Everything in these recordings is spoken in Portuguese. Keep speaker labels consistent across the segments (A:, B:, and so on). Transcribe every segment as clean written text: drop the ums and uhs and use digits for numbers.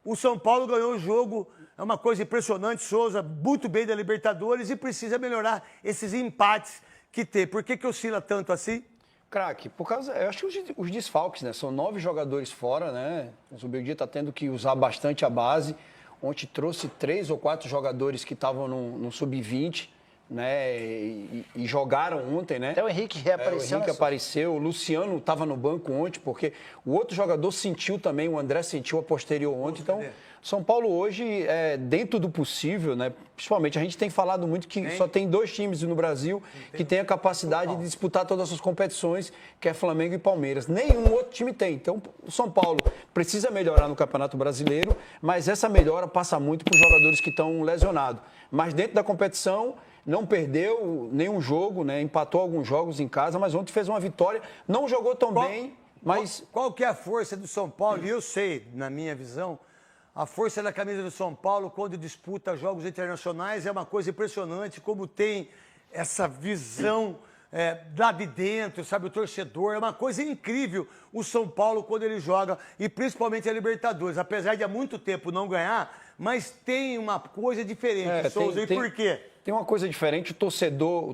A: O São Paulo ganhou o jogo, é uma coisa impressionante. Souza, muito bem da Libertadores e precisa melhorar esses empates que tem. Por que oscila tanto assim?
B: Craque, por causa, eu acho que os desfalques, né? São 9 jogadores fora, né? O Zubeldia está tendo que usar bastante a base. Ontem trouxe 3 ou 4 jogadores que estavam no sub-20, né? E jogaram ontem, né?
C: Até o Henrique reapareceu.
B: O Henrique apareceu, o Luciano estava no banco ontem, porque o outro jogador sentiu também, o André sentiu a posterior ontem. Então, São Paulo hoje, dentro do possível, né? Principalmente, a gente tem falado muito que só tem 2 times no Brasil que tem a capacidade de disputar todas essas competições, que é Flamengo e Palmeiras. Nenhum outro time tem. Então, o São Paulo precisa melhorar no Campeonato Brasileiro, mas essa melhora passa muito para os jogadores que estão lesionados. Mas dentro da competição, não perdeu nenhum jogo, né? Empatou alguns jogos em casa, mas ontem fez uma vitória. Não jogou tão bem, mas...
A: Qual que é a força do São Paulo? E eu sei, na minha visão, a força da camisa do São Paulo, quando disputa jogos internacionais, é uma coisa impressionante, como tem essa visão lá de dentro, sabe, o torcedor, é uma coisa incrível o São Paulo quando ele joga, e principalmente a Libertadores, apesar de há muito tempo não ganhar, mas tem uma coisa diferente, Souza, e por quê?
B: Tem uma coisa diferente, o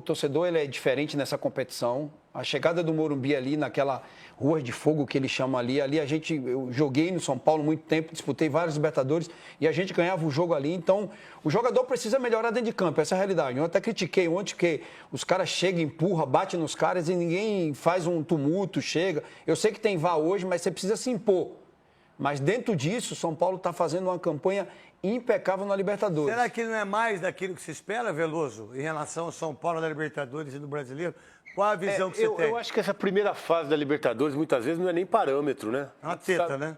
B: torcedor ele é diferente nessa competição. A chegada do Morumbi ali, naquela rua de fogo que ele chama ali, eu joguei no São Paulo muito tempo, disputei vários Libertadores e a gente ganhava o jogo ali. Então, o jogador precisa melhorar dentro de campo, essa é a realidade. Eu até critiquei ontem que os caras chegam, empurram, batem nos caras e ninguém faz um tumulto, chega. Eu sei que tem VAR hoje, mas você precisa se impor. Mas dentro disso, o São Paulo está fazendo uma campanha impecável na Libertadores.
A: Será que não é mais daquilo que se espera, Veloso, em relação ao São Paulo, da Libertadores e do Brasileiro? Qual a visão que você tem?
D: Eu acho que essa primeira fase da Libertadores, muitas vezes, não é nem parâmetro, né?
A: É uma teta, né?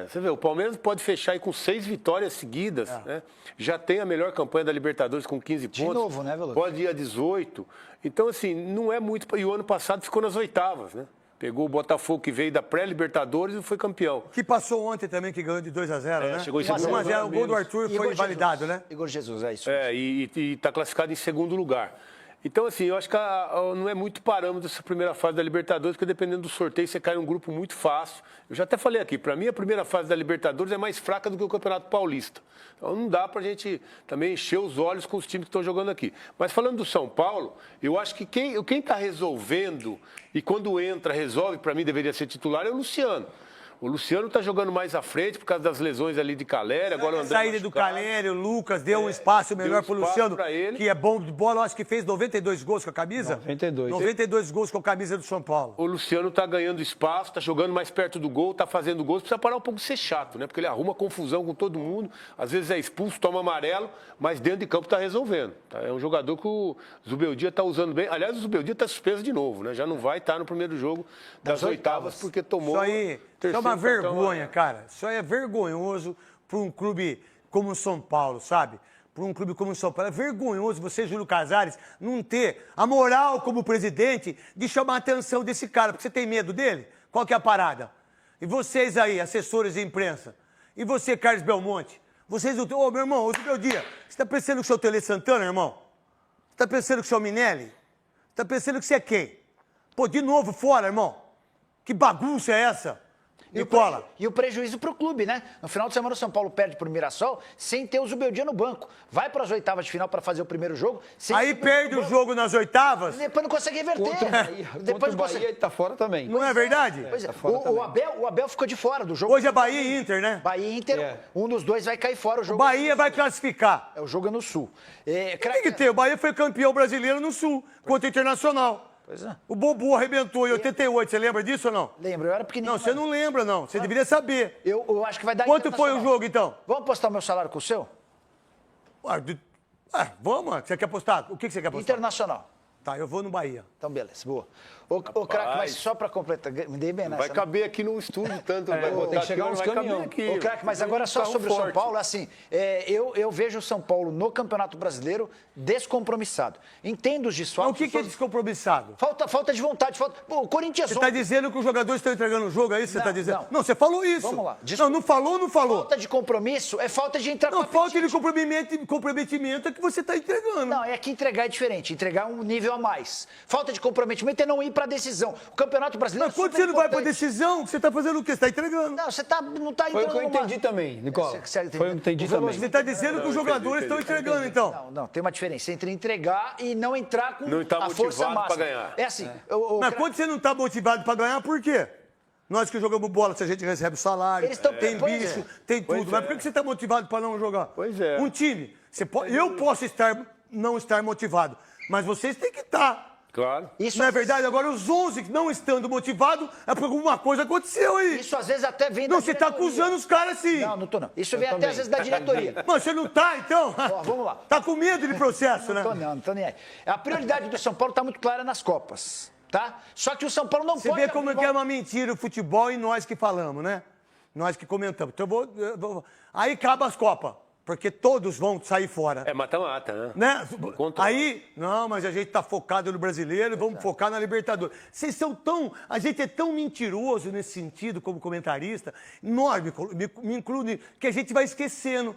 D: Você vê, o Palmeiras pode fechar aí com 6 vitórias seguidas, né? Já tem a melhor campanha da Libertadores com 15 pontos.
C: De novo, né, Veloso?
D: Pode ir a 18. Então, assim, não é muito... E o ano passado ficou nas oitavas, né? Pegou o Botafogo, que veio da pré-Libertadores e foi campeão.
A: Que passou ontem também, que ganhou de 2-0, né?
D: Chegou em segundo lugar.
A: 1-0, o gol do Arthur foi invalidado, né?
C: Igor Jesus, é isso.
D: E está classificado em segundo lugar. Então, assim, eu acho que não é muito parâmetro essa primeira fase da Libertadores, porque dependendo do sorteio, você cai num grupo muito fácil. Eu já até falei aqui, para mim a primeira fase da Libertadores é mais fraca do que o Campeonato Paulista. Então não dá para a gente também encher os olhos com os times que estão jogando aqui. Mas falando do São Paulo, eu acho que quem está resolvendo, e quando entra, resolve, para mim deveria ser titular, é o Luciano. O Luciano está jogando mais à frente por causa das lesões ali de Caleri. Agora o André
A: saída do Caleri, o Lucas deu um espaço melhor para o Luciano, que é bom de bola. Eu acho que fez 92 gols com a camisa.
B: 92.
A: 92 gols com a camisa do São Paulo.
D: O Luciano está ganhando espaço, está jogando mais perto do gol, está fazendo gols. Precisa parar um pouco de ser chato, né? Porque ele arruma confusão com todo mundo. Às vezes é expulso, toma amarelo, mas dentro de campo está resolvendo. Tá? É um jogador que o Zubeldia está usando bem. Aliás, o Zubeldia está suspenso de novo, né? Já não vai estar no primeiro jogo das oitavas porque tomou...
A: Isso aí... Isso é uma vergonha, cara. Isso aí é vergonhoso para um clube como o São Paulo, sabe? Para um clube como o São Paulo. É vergonhoso você, Júlio Casares, não ter a moral como presidente de chamar a atenção desse cara. Porque você tem medo dele? Qual que é a parada? E vocês aí, assessores de imprensa? E você, Carlos Belmonte? Vocês, meu irmão, hoje é meu dia. Você está pensando que o seu Tele Santana, irmão? Você está pensando que o seu Minelli? Você está pensando que você é quem? Pô, de novo fora, irmão. Que bagunça é essa?
C: E o prejuízo para o clube, né? No final de semana o São Paulo perde para o Mirassol sem ter o Zubeldia no banco. Vai para as oitavas de final para fazer o primeiro jogo.
A: Aí perde o jogo nas oitavas.
C: E depois não consegue reverter.
B: Contra o Bahia ele está fora também.
A: Não é verdade?
C: Pois é. O Abel ficou de fora do jogo.
A: Hoje é Bahia e Inter, né?
C: Bahia e Inter, um dos dois vai cair fora. O jogo
A: Bahia vai classificar.
C: O jogo é no Sul.
A: Tem que ter. O Bahia foi campeão brasileiro no Sul, contra o Internacional.
C: Pois é.
A: O Bobo arrebentou em 88, você lembra disso ou não?
C: Lembro, eu era pequenininho.
A: Não, você não lembra, não. Você deveria saber.
C: Eu acho que vai dar.
A: Quanto foi o jogo, então?
C: Vamos apostar o meu salário com o seu?
A: Vamos, você quer apostar? O que você quer apostar?
C: Internacional.
A: Tá, eu vou no Bahia.
C: Então, beleza, boa. Ô, craque, mas só para completar, me dei bem nessa.
D: Vai caber aqui no estúdio tanto.
B: Tem que chegar uns caminhões.
C: Ô, craque, mas agora só sobre o São Paulo, assim, eu vejo o São Paulo no Campeonato Brasileiro descompromissado. Entendo os desfalques.
A: Mas o que é descompromissado?
C: Falta de vontade, Pô, o Corinthians...
A: Você está dizendo que os jogadores estão entregando o jogo, é isso que você está dizendo? Não, você falou isso.
C: Vamos lá.
A: Não falou.
C: Falta de compromisso é falta de entrar
A: com a falta de comprometimento é que você está entregando.
C: Não, é que entregar é diferente. Entregar um nível a mais. Falta de comprometimento é não ir pra decisão. O Campeonato Brasileiro
A: Mas quando você não vai pra
C: importante.
A: decisão, você tá fazendo o quê? Você tá entregando.
C: Não, você não tá
B: Foi o
C: entrando
B: que eu
C: numa-
B: entendi também, Nicola.
C: Você
B: Foi o que eu entendi
C: o
B: também.
A: Você tá dizendo que os jogadores estão entregando, então.
C: Não, tem uma diferença entre entregar e não entrar com
D: Não tá
C: a força
D: motivado
C: máxima.
D: pra ganhar.
C: É assim,
A: Mas quando você não tá motivado pra ganhar, por quê? Nós que jogamos bola, se a gente recebe salário,
C: Eles tão-
A: tem
C: pois
A: bicho,
C: é.
A: tem tudo.
D: Pois
A: Mas
D: é.
A: por que você tá motivado pra não jogar?
D: Pois é.
A: Um time, eu posso não estar motivado, mas vocês têm que estar.
D: Claro.
C: isso,
A: Não é verdade? Agora, os 11 que não estando motivados, é porque alguma coisa aconteceu aí.
C: isso às vezes até vem
A: Não,
C: da
A: você tá
C: diretoria.
A: acusando os caras assim.
C: Não, não tô não. Isso vem até
B: também.
C: às vezes da diretoria.
A: Mas você não tá, então?
C: Ó, vamos lá.
A: Tá com medo de processo, né?
C: Não tô nem aí. A prioridade do São Paulo tá muito clara nas Copas, tá? Só que o São Paulo não
A: Você
C: pode...
A: vê como
C: abrir
A: que é
C: mão-
A: uma mentira o futebol e nós que falamos, né? Nós que comentamos. Então aí acaba as Copas, porque todos vão sair fora.
D: É mata-mata, né? Contra-
A: Aí, não, mas a gente tá focado no brasileiro, vamos focar na Libertadores. Vocês são tão. A gente é tão mentiroso nesse sentido, como comentarista, nós, me incluo, que a gente vai esquecendo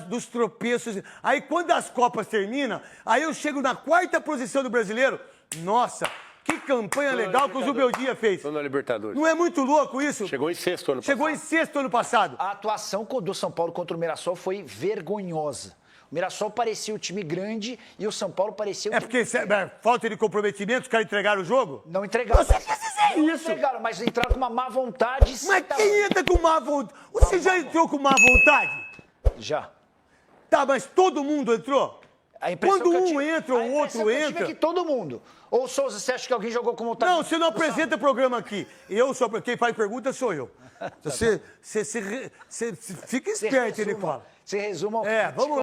A: dos tropeços. Aí, quando as Copas terminam, aí eu chego na 4ª posição do brasileiro. Nossa, que campanha legal que o Zubeldia fez.
D: Tô na Libertadores.
A: Não é muito louco isso?
D: Chegou em sexto ano
A: Chegou em sexto ano passado.
C: A atuação do São Paulo contra o Mirassol foi vergonhosa. O Mirassol parecia um time grande e o São Paulo parecia um
A: É
C: time...
A: porque falta de comprometimento, os caras entregaram o jogo?
C: Não entregaram.
A: Você quer dizer
C: Não
A: isso?
C: entregaram, mas entraram com uma má vontade.
A: Mas quem entra com má vontade? Você já entrou com má vontade?
C: Já.
A: Tá, mas todo mundo entrou?
C: A impressão
A: Quando
C: que eu
A: um
C: tive-
A: entra
C: a
A: ou
C: impressão
A: outro
C: que eu tive
A: entra...
C: É que todo mundo. Ou Souza, você acha que alguém jogou com vontade?
A: Não, você não apresenta programa aqui. Quem faz pergunta sou eu. Você fica esperto, ele fala.
C: Você resuma.
A: É, vamos